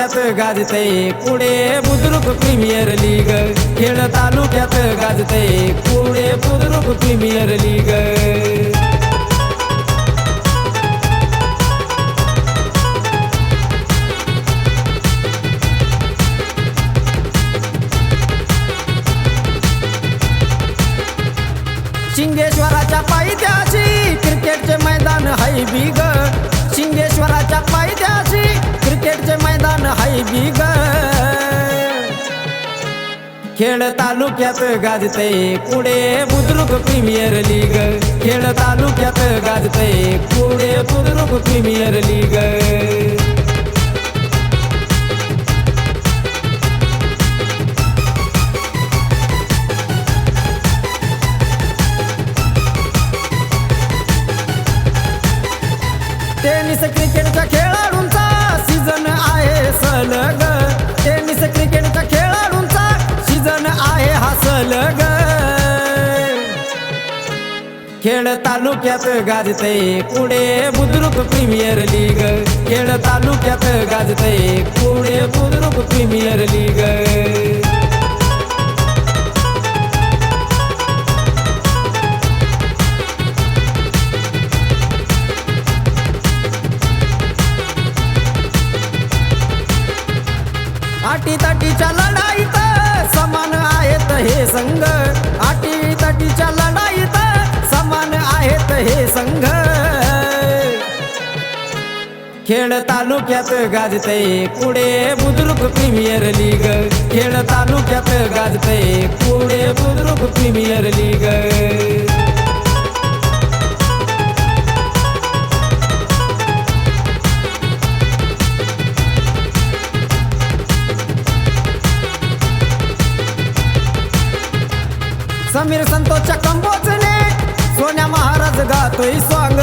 तालुक्यात गाजते पुढे Budruk premier league. Khed तालुक्यात गाजते पुढे बुद्रुक प्रीमियर लीग। शिंगेश्वराच्या पायथ्याशी क्रिकेटचे मैदान हाय बिग। शिंगेश्वराच्या पायथ्याशी क्रिकेटचे मैदान हाय बिग। खेड तालुक्यात गाजते पुढे बुद्रुक प्रीमियर लीग। खेड तालुक्यात गाजते पुढे बुद्रुक प्रीमियर लीग। टेनिस क्रिकेटच्या खेळाडूंचा सीझन आहे सलग। टेनिस क्रिकेटच्या खेळाडूंचा सीझन आहे हा सलग। खेड तालुक्यात गाजते पुढे बुद्रुक प्रीमियर लीग। खेड तालुक्यात गाजते पुढे बुद्रुक प्रीमियर लीग। अटीतटीच्या लढाईत समान आहेत हे संघ। अटीतटीच्या लढाईत समान आहेत हे संघ। खेड तालुक्यात गाजते पुढे बुद्रुक प्रीमियर लीग। खेड तालुक्यात गाजते पुढे बुद्रुक प्रीमियर लीग। समीर संतोषच्या कंबोजने सोन्या महाराज गातोय स्वांग।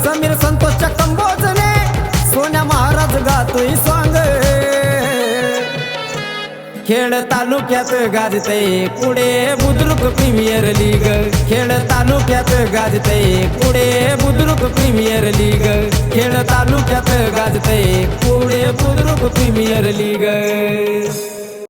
समीर संतोषच्या कंबोजने सोन्या महाराज गातोय स्वांग। खेड तालुक्यात गाजते पुढे बुद्रुक प्रीमियर लीग। खेड तालुक्यात गाजते पुढे बुद्रुक प्रीमियर लीग। खेड तालुक्यात गाजते पुढे बुद्रुक प्रीमियर लीग।